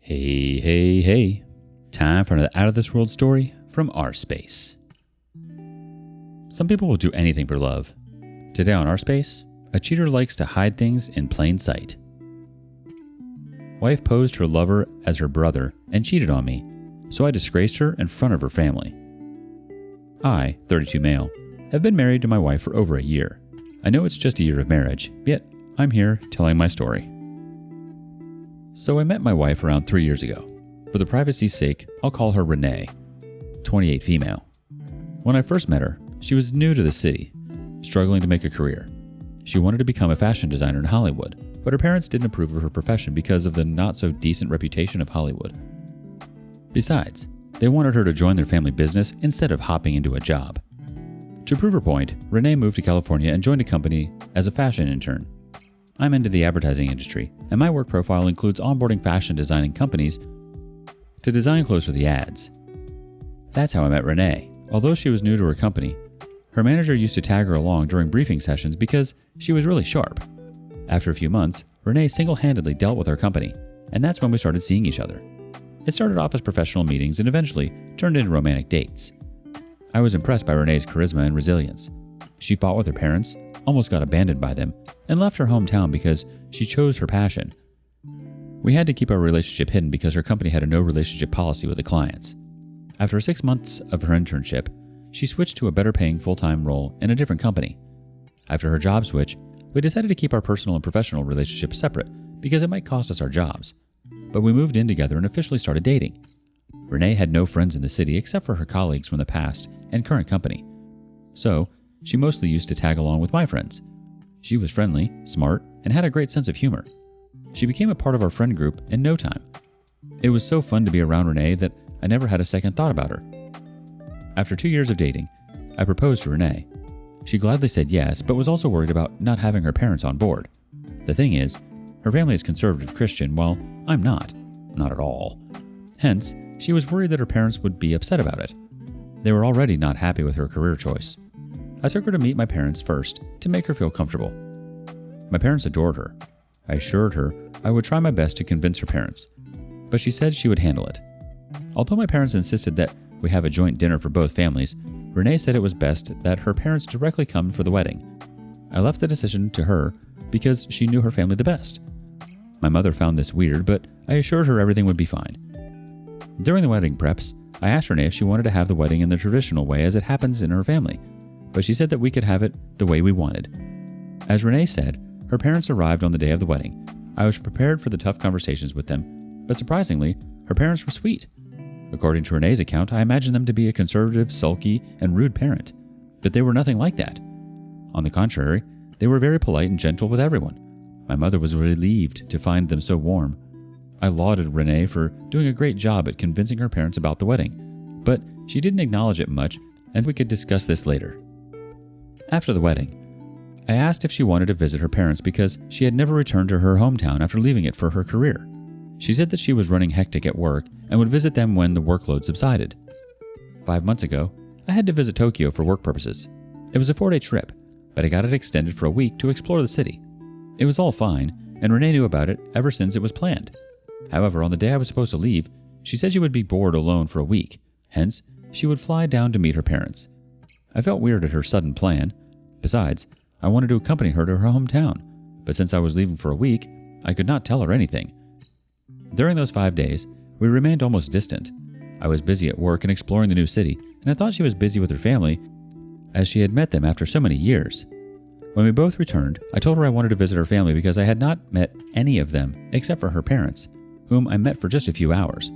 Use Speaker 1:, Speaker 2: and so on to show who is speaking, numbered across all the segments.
Speaker 1: Hey, hey, hey. Time for another Out of This World story from rSpace. Some people will do anything for love. Today on rSpace, a cheater likes to hide things in plain sight. Wife posed her lover as her brother and cheated on me, so I disgraced her in front of her family. I, 32 male, have been married to my wife for over a year. I know it's just a year of marriage, yet I'm here telling my story. So I met my wife around 3 years ago. For the privacy's sake, I'll call her Renee, 28 female. When I first met her, she was new to the city, struggling to make a career. She wanted to become a fashion designer in Hollywood, but her parents didn't approve of her profession because of the not-so-decent reputation of Hollywood. Besides, they wanted her to join their family business instead of hopping into a job. To prove her point, Renee moved to California and joined a company as a fashion intern. I'm into the advertising industry, and my work profile includes onboarding fashion designing companies to design clothes for the ads. That's how I met Renee. Although she was new to her company, her manager used to tag her along during briefing sessions because she was really sharp. After a few months, Renee single-handedly dealt with our company, and that's when we started seeing each other. It started off as professional meetings and eventually turned into romantic dates. I was impressed by Renee's charisma and resilience. She fought with her parents, almost got abandoned by them, and left her hometown because she chose her passion. We had to keep our relationship hidden because her company had a no relationship policy with the clients. After 6 months of her internship, she switched to a better paying full-time role in a different company. After her job switch, we decided to keep our personal and professional relationships separate because it might cost us our jobs. But we moved in together and officially started dating. Renee had no friends in the city except for her colleagues from the past and current company. So, she mostly used to tag along with my friends. She was friendly, smart, and had a great sense of humor. She became a part of our friend group in no time. It was so fun to be around Renee that I never had a second thought about her. After 2 years of dating, I proposed to Renee. She gladly said yes, but was also worried about not having her parents on board. The thing is, her family is conservative Christian while I'm not at all. Hence, she was worried that her parents would be upset about it. They were already not happy with her career choice. I took her to meet my parents first to make her feel comfortable. My parents adored her. I assured her I would try my best to convince her parents, but she said she would handle it. Although my parents insisted that we have a joint dinner for both families, Renee said it was best that her parents directly come for the wedding. I left the decision to her because she knew her family the best. My mother found this weird, but I assured her everything would be fine. During the wedding preps, I asked Renee if she wanted to have the wedding in the traditional way as it happens in her family, but she said that we could have it the way we wanted. As Renee said, her parents arrived on the day of the wedding. I was prepared for the tough conversations with them, but surprisingly, her parents were sweet. According to Renee's account, I imagined them to be a conservative, sulky, and rude parent, but they were nothing like that. On the contrary, they were very polite and gentle with everyone. My mother was relieved to find them so warm. I lauded Renee for doing a great job at convincing her parents about the wedding, but she didn't acknowledge it much, and we could discuss this later. After the wedding, I asked if she wanted to visit her parents because she had never returned to her hometown after leaving it for her career. She said that she was running hectic at work and would visit them when the workload subsided. 5 months ago, I had to visit Tokyo for work purposes. It was a 4-day trip, but I got it extended for a week to explore the city. It was all fine, and Renee knew about it ever since it was planned. However, on the day I was supposed to leave, she said she would be bored alone for a week. Hence, she would fly down to meet her parents. I felt weird at her sudden plan. Besides, I wanted to accompany her to her hometown, but since I was leaving for a week, I could not tell her anything. During those 5 days, we remained almost distant. I was busy at work and exploring the new city, and I thought she was busy with her family, as she had met them after so many years. When we both returned, I told her I wanted to visit her family because I had not met any of them except for her parents, whom I met for just a few hours.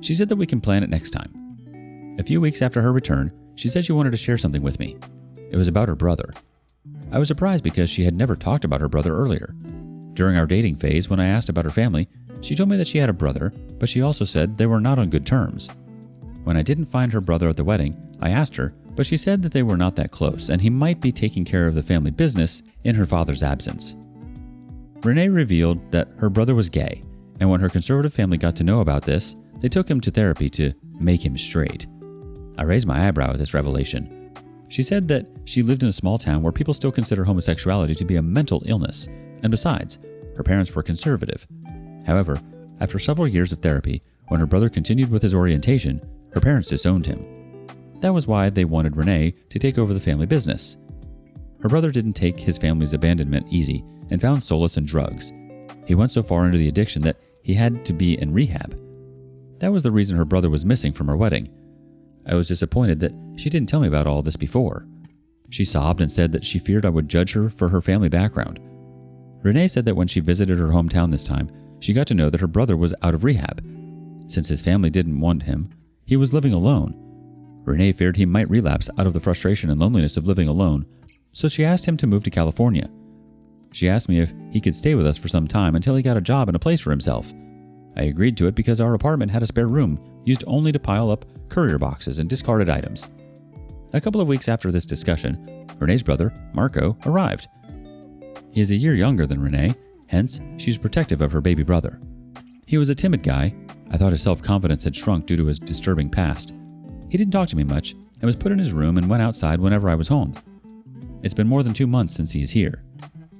Speaker 1: She said that we can plan it next time. A few weeks after her return, she said she wanted to share something with me. It was about her brother. I was surprised because she had never talked about her brother earlier. During our dating phase, when I asked about her family, she told me that she had a brother, but she also said they were not on good terms. When I didn't find her brother at the wedding, I asked her, but she said that they were not that close and he might be taking care of the family business in her father's absence. Renee revealed that her brother was gay, and when her conservative family got to know about this, they took him to therapy to make him straight. I raised my eyebrow at this revelation. She said that she lived in a small town where people still consider homosexuality to be a mental illness, and besides, her parents were conservative. However, After several years of therapy, when her brother continued with his orientation, her parents disowned him. That was why they wanted Renee to take over the family business. Her brother didn't take his family's abandonment easy and found solace in drugs. He went so far into the addiction that he had to be in rehab. That was the reason her brother was missing from our wedding. I was disappointed that she didn't tell me about all this before. She sobbed and said that she feared I would judge her for her family background. Renee said that when she visited her hometown this time, she got to know that her brother was out of rehab. Since his family didn't want him, he was living alone. Renee feared he might relapse out of the frustration and loneliness of living alone, so she asked him to move to California. She asked me if he could stay with us for some time until he got a job and a place for himself. I agreed to it because our apartment had a spare room used only to pile up courier boxes and discarded items. A couple of weeks after this discussion, Renee's brother, Marco, arrived. He is a year younger than Renee, hence she's protective of her baby brother. He was a timid guy. I thought his self-confidence had shrunk due to his disturbing past. He didn't talk to me much and was put in his room and went outside whenever I was home. It's been more than 2 months since he is here.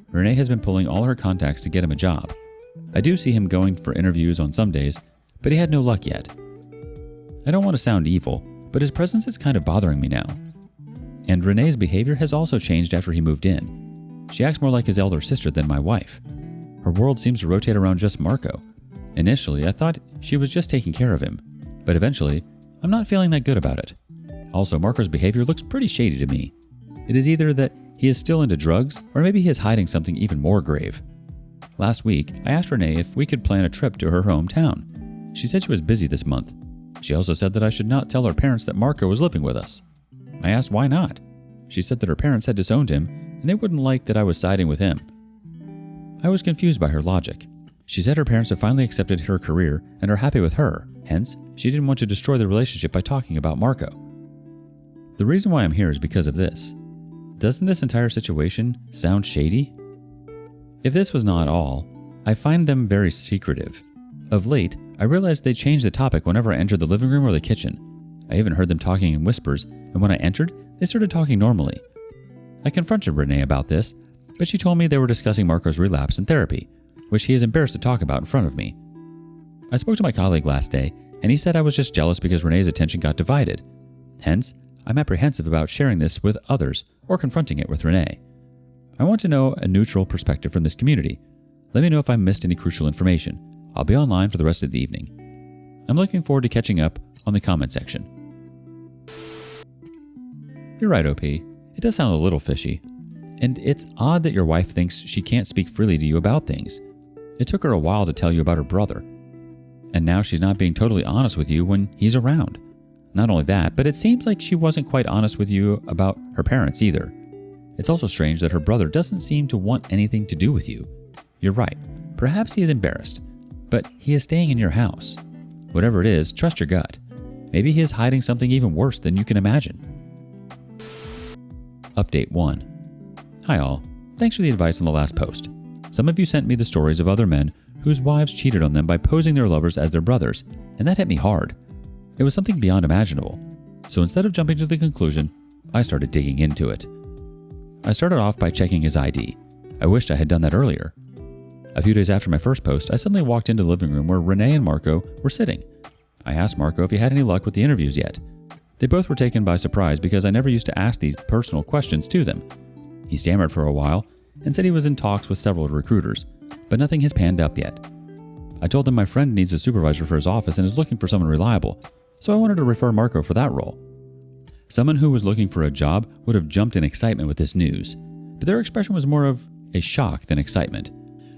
Speaker 1: Renee has been pulling all her contacts to get him a job. I do see him going for interviews on some days, but he had no luck yet. I don't want to sound evil, but his presence is kind of bothering me now. And Renee's behavior has also changed after he moved in. She acts more like his elder sister than my wife. Her world seems to rotate around just Marco. Initially, I thought she was just taking care of him, but eventually, I'm not feeling that good about it. Also, Marco's behavior looks pretty shady to me. It is either that he is still into drugs, or maybe he is hiding something even more grave. Last week, I asked Renee if we could plan a trip to her hometown. She said she was busy this month. She also said that I should not tell her parents that Marco was living with us. I asked why not. She said that her parents had disowned him, and they wouldn't like that I was siding with him. I was confused by her logic. She said her parents have finally accepted her career and are happy with her, hence, she didn't want to destroy the relationship by talking about Marco. The reason why I'm here is because of this. Doesn't this entire situation sound shady? If this was not all, I find them very secretive. Of late, I realized they changed the topic whenever I entered the living room or the kitchen. I even heard them talking in whispers, and when I entered, they started talking normally. I confronted Renee about this, but she told me they were discussing Marco's relapse and therapy, which he is embarrassed to talk about in front of me. I spoke to my colleague last day, and he said I was just jealous because Renee's attention got divided. Hence, I'm apprehensive about sharing this with others or confronting it with Renee. I want to know a neutral perspective from this community. Let me know if I missed any crucial information. I'll be online for the rest of the evening. I'm looking forward to catching up on the comment section. You're right, OP. It does sound a little fishy. And it's odd that your wife thinks she can't speak freely to you about things. It took her a while to tell you about her brother. And now she's not being totally honest with you when he's around. Not only that, but it seems like she wasn't quite honest with you about her parents either. It's also strange that her brother doesn't seem to want anything to do with you. You're right. Perhaps he is embarrassed, but he is staying in your house. Whatever it is, trust your gut. Maybe he is hiding something even worse than you can imagine. Update 1. Hi all. Thanks for the advice on the last post. Some of you sent me the stories of other men whose wives cheated on them by posing their lovers as their brothers, and that hit me hard. It was something beyond imaginable. So instead of jumping to the conclusion, I started digging into it. I started off by checking his ID. I wished I had done that earlier. A few days after my first post, I suddenly walked into the living room where Renee and Marco were sitting. I asked Marco if he had any luck with the interviews yet. They both were taken by surprise because I never used to ask these personal questions to them. He stammered for a while and said he was in talks with several recruiters, but nothing has panned up yet. I told him my friend needs a supervisor for his office and is looking for someone reliable, so I wanted to refer Marco for that role. Someone who was looking for a job would have jumped in excitement with this news, but their expression was more of a shock than excitement.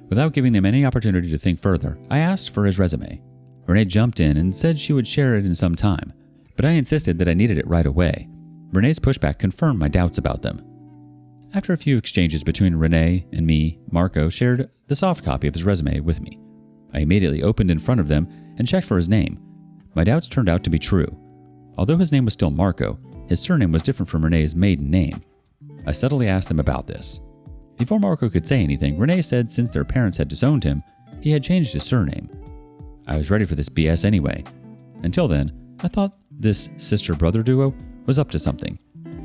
Speaker 1: Without giving them any opportunity to think further, I asked for his resume. Renee jumped in and said she would share it in some time, but I insisted that I needed it right away. Renee's pushback confirmed my doubts about them. After a few exchanges between Renee and me, Marco shared the soft copy of his resume with me. I immediately opened in front of them and checked for his name. My doubts turned out to be true. Although his name was still Marco, his surname was different from Renee's maiden name. I subtly asked them about this. Before Marco could say anything, Renee said since their parents had disowned him, he had changed his surname. I was ready for this BS anyway. Until then, I thought this sister-brother duo was up to something.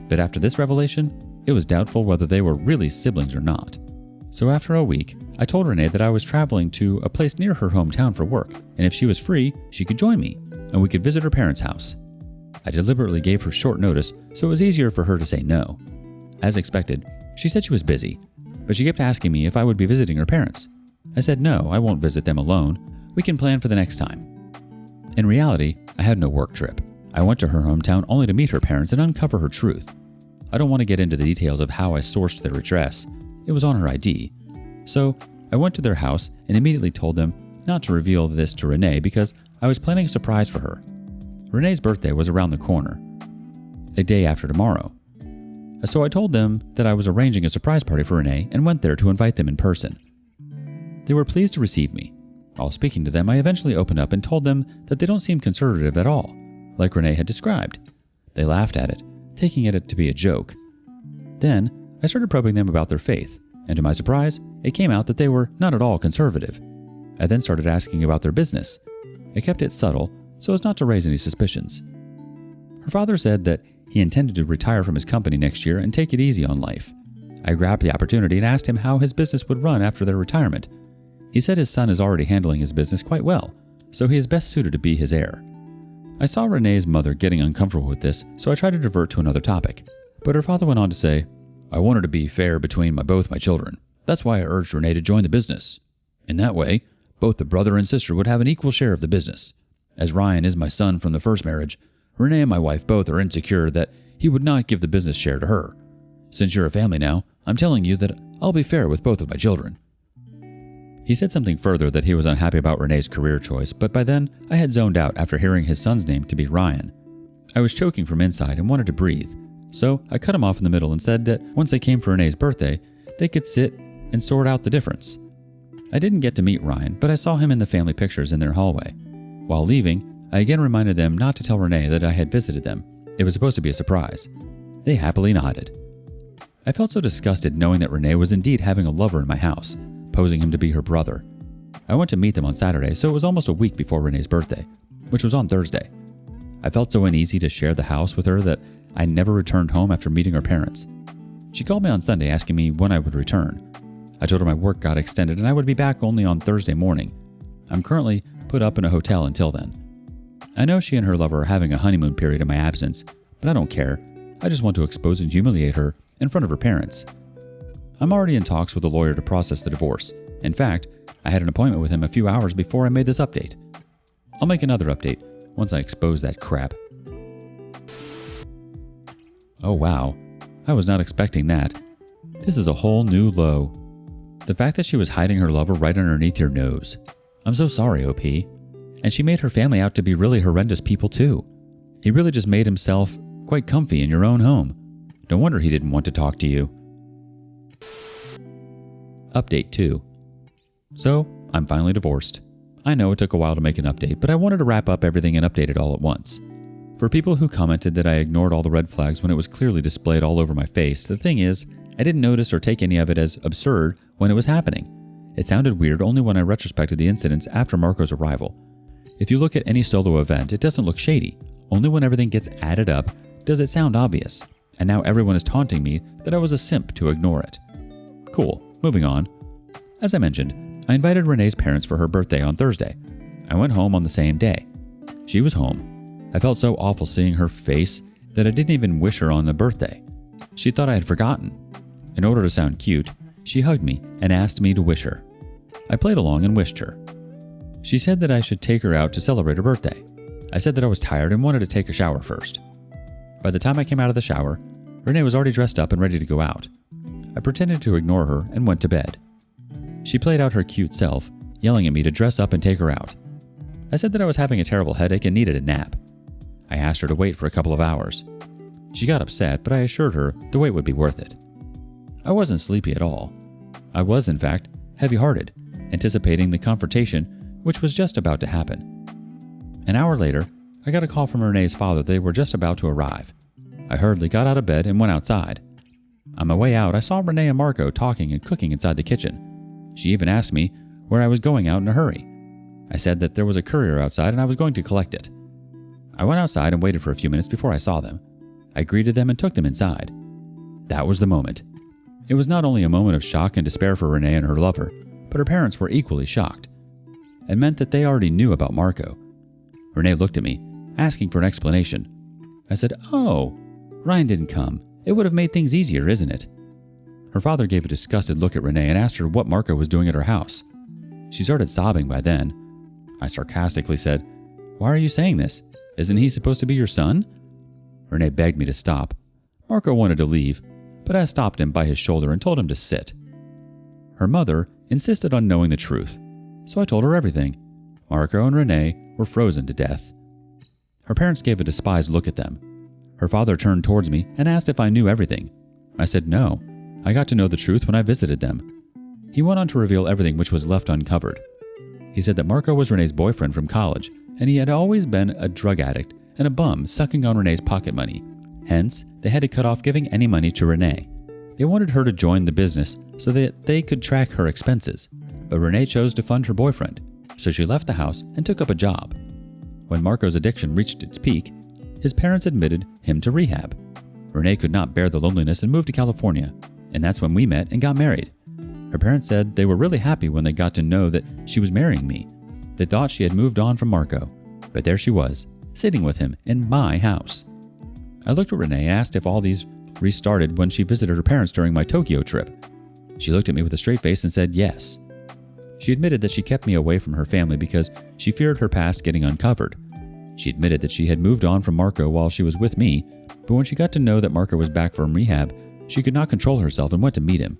Speaker 1: But after this revelation, it was doubtful whether they were really siblings or not. So after a week, I told Renee that I was traveling to a place near her hometown for work, and if she was free, she could join me, and we could visit her parents' house. I deliberately gave her short notice so it was easier for her to say no. As expected, she said she was busy, but she kept asking me if I would be visiting her parents. I said no, I won't visit them alone. We can plan for the next time. In reality, I had no work trip. I went to her hometown only to meet her parents and uncover her truth. I don't want to get into the details of how I sourced their address. It was on her ID. So I went to their house and immediately told them not to reveal this to Renee because I was planning a surprise for her. Renee's birthday was around the corner, a day after tomorrow. So I told them that I was arranging a surprise party for Renee and went there to invite them in person. They were pleased to receive me. While speaking to them, I eventually opened up and told them that they don't seem conservative at all, like Renee had described. They laughed at it, taking it to be a joke. Then, I started probing them about their faith, and to my surprise, it came out that they were not at all conservative. I then started asking about their business. I kept it subtle so as not to raise any suspicions. Her father said that he intended to retire from his company next year and take it easy on life. I grabbed the opportunity and asked him how his business would run after their retirement. He said his son is already handling his business quite well, so he is best suited to be his heir. I saw Renee's mother getting uncomfortable with this, so I tried to divert to another topic. But her father went on to say, "I wanted to be fair between both my children. That's why I urged Renee to join the business. In that way, both the brother and sister would have an equal share of the business. As Ryan is my son from the first marriage, Renee and my wife both are insecure that he would not give the business share to her. Since you're a family now, I'm telling you that I'll be fair with both of my children." He said something further that he was unhappy about Renee's career choice, but by then I had zoned out after hearing his son's name to be Ryan. I was choking from inside and wanted to breathe, so I cut him off in the middle and said that once they came for Renee's birthday, they could sit and sort out the difference. I didn't get to meet Ryan, but I saw him in the family pictures in their hallway. While leaving, I again reminded them not to tell Renee that I had visited them. It was supposed to be a surprise. They happily nodded. I felt so disgusted knowing that Renee was indeed having a lover in my house, posing him to be her brother. I went to meet them on Saturday, so it was almost a week before Renee's birthday, which was on Thursday. I felt so uneasy to share the house with her that I never returned home after meeting her parents. She called me on Sunday asking me when I would return. I told her my work got extended and I would be back only on Thursday morning. I'm currently put up in a hotel until then. I know she and her lover are having a honeymoon period in my absence, but I don't care. I just want to expose and humiliate her in front of her parents. I'm already in talks with a lawyer to process the divorce. In fact, I had an appointment with him a few hours before I made this update. I'll make another update once I expose that crap. Oh wow, I was not expecting that. This is a whole new low. The fact that she was hiding her lover right underneath your nose. I'm so sorry, OP. And she made her family out to be really horrendous people too. He really just made himself quite comfy in your own home. No wonder he didn't want to talk to you. Update 2. So, I'm finally divorced. I know it took a while to make an update, but I wanted to wrap up everything and update it all at once. For people who commented that I ignored all the red flags when it was clearly displayed all over my face, the thing is, I didn't notice or take any of it as absurd when it was happening. It sounded weird only when I retrospected the incidents after Marco's arrival. If you look at any solo event, it doesn't look shady. Only when everything gets added up does it sound obvious. And now everyone is taunting me that I was a simp to ignore it. Cool, moving on. As I mentioned, I invited Renee's parents for her birthday on Thursday. I went home on the same day. She was home. I felt so awful seeing her face that I didn't even wish her on the birthday. She thought I had forgotten. In order to sound cute, she hugged me and asked me to wish her. I played along and wished her. She said that I should take her out to celebrate her birthday. I said that I was tired and wanted to take a shower first. By the time I came out of the shower, Renee was already dressed up and ready to go out. I pretended to ignore her and went to bed. She played out her cute self, yelling at me to dress up and take her out. I said that I was having a terrible headache and needed a nap. I asked her to wait for a couple of hours. She got upset, but I assured her the wait would be worth it. I wasn't sleepy at all. I was, in fact, heavy-hearted, anticipating the confrontation which was just about to happen. An hour later, I got a call from Renee's father that they were just about to arrive. I hurriedly got out of bed and went outside. On my way out, I saw Renee and Marco talking and cooking inside the kitchen. She even asked me where I was going out in a hurry. I said that there was a courier outside and I was going to collect it. I went outside and waited for a few minutes before I saw them. I greeted them and took them inside. That was the moment. It was not only a moment of shock and despair for Renee and her lover, but her parents were equally shocked. It meant that they already knew about Marco. Renee looked at me, asking for an explanation. I said, "Oh, Ryan didn't come. It would have made things easier, isn't it?" Her father gave a disgusted look at Renee and asked her what Marco was doing at her house. She started sobbing by then. I sarcastically said, "Why are you saying this? Isn't he supposed to be your son?" Renee begged me to stop. Marco wanted to leave, but I stopped him by his shoulder and told him to sit. Her mother insisted on knowing the truth, so I told her everything. Marco and Renee were frozen to death. Her parents gave a despised look at them. Her father turned towards me and asked if I knew everything. I said no. I got to know the truth when I visited them. He went on to reveal everything which was left uncovered. He said that Marco was Renee's boyfriend from college, and he had always been a drug addict and a bum sucking on Renee's pocket money. Hence, they had to cut off giving any money to Renee. They wanted her to join the business so that they could track her expenses, but Renee chose to fund her boyfriend, so she left the house and took up a job. When Marco's addiction reached its peak, his parents admitted him to rehab. Renee could not bear the loneliness and moved to California, and that's when we met and got married. Her parents said they were really happy when they got to know that she was marrying me. They thought she had moved on from Marco, but there she was, sitting with him in my house. I looked at Renee and asked if all these restarted when she visited her parents during my Tokyo trip. She looked at me with a straight face and said yes. She admitted that she kept me away from her family because she feared her past getting uncovered. She admitted that she had moved on from Marco while she was with me, but when she got to know that Marco was back from rehab, she could not control herself and went to meet him.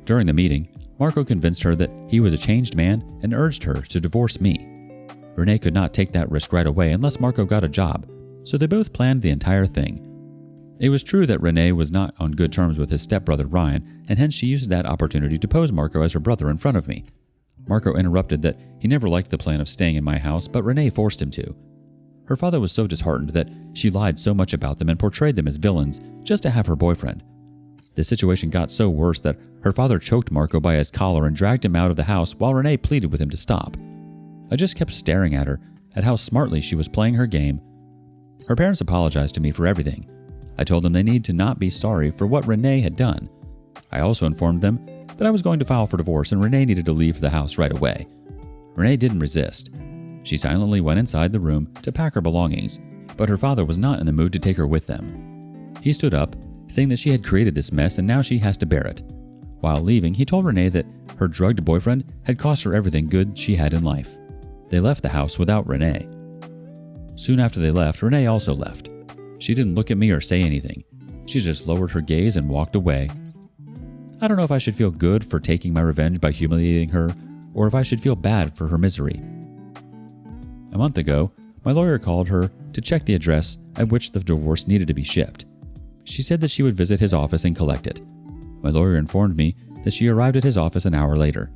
Speaker 1: During the meeting, Marco convinced her that he was a changed man and urged her to divorce me. Renee could not take that risk right away unless Marco got a job, so they both planned the entire thing. It was true that Renee was not on good terms with his stepbrother Ryan, and hence she used that opportunity to pose Marco as her brother in front of me. Marco interrupted that he never liked the plan of staying in my house, but Renee forced him to. Her father was so disheartened that she lied so much about them and portrayed them as villains just to have her boyfriend. The situation got so worse that her father choked Marco by his collar and dragged him out of the house while Renee pleaded with him to stop. I just kept staring at her, at how smartly she was playing her game. Her parents apologized to me for everything. I told them they need to not be sorry for what Renee had done. I also informed them that I was going to file for divorce and Renee needed to leave the house right away. Renee didn't resist. She silently went inside the room to pack her belongings, but her father was not in the mood to take her with them. He stood up, saying that she had created this mess and now she has to bear it. While leaving, he told Renee that her drugged boyfriend had cost her everything good she had in life. They left the house without Renee. Soon after they left, Renee also left. She didn't look at me or say anything. She just lowered her gaze and walked away. I don't know if I should feel good for taking my revenge by humiliating her, or if I should feel bad for her misery. A month ago, my lawyer called her to check the address at which the divorce needed to be shipped. She said that she would visit his office and collect it. My lawyer informed me that she arrived at his office an hour later.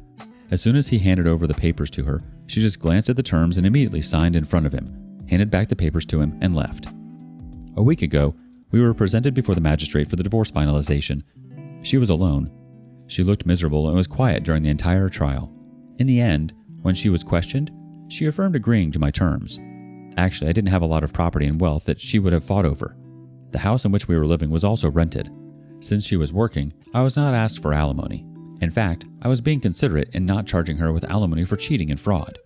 Speaker 1: As soon as he handed over the papers to her, she just glanced at the terms and immediately signed in front of him, handed back the papers to him, and left. A week ago, we were presented before the magistrate for the divorce finalization. She was alone. She looked miserable and was quiet during the entire trial. In the end, when she was questioned, she affirmed agreeing to my terms. Actually, I didn't have a lot of property and wealth that she would have fought over. The house in which we were living was also rented. Since she was working, I was not asked for alimony. In fact, I was being considerate in not charging her with alimony for cheating and fraud.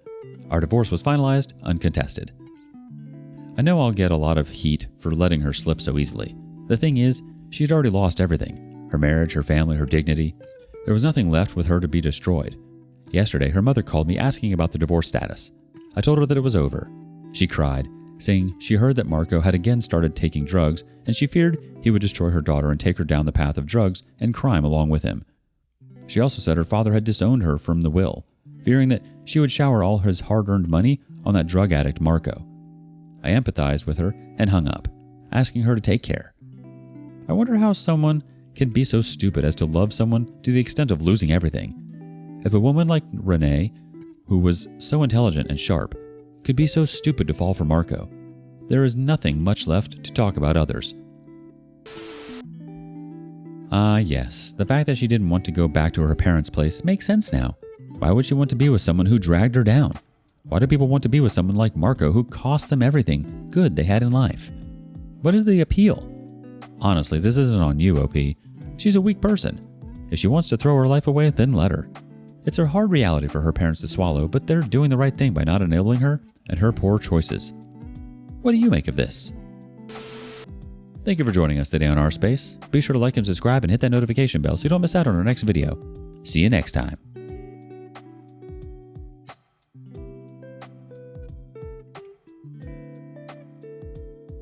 Speaker 1: Our divorce was finalized, uncontested. I know I'll get a lot of heat for letting her slip so easily. The thing is, she had already lost everything. Her marriage, her family, her dignity. There was nothing left with her to be destroyed. Yesterday, her mother called me asking about the divorce status. I told her that it was over. She cried, saying she heard that Marco had again started taking drugs and she feared he would destroy her daughter and take her down the path of drugs and crime along with him. She also said her father had disowned her from the will, fearing that she would shower all his hard-earned money on that drug addict Marco. I empathized with her and hung up, asking her to take care. I wonder how someone can be so stupid as to love someone to the extent of losing everything. If a woman like Renee, who was so intelligent and sharp, could be so stupid to fall for Marco, there is nothing much left to talk about others. Yes, the fact that she didn't want to go back to her parents' place makes sense now. Why would she want to be with someone who dragged her down? Why do people want to be with someone like Marco who cost them everything good they had in life? What is the appeal? Honestly, this isn't on you, OP. She's a weak person. If she wants to throw her life away, then let her. It's a hard reality for her parents to swallow, but they're doing the right thing by not enabling her and her poor choices. What do you make of this? Thank you for joining us today on rSpace. Be sure to like and subscribe and hit that notification bell so you don't miss out on our next video. See you next time.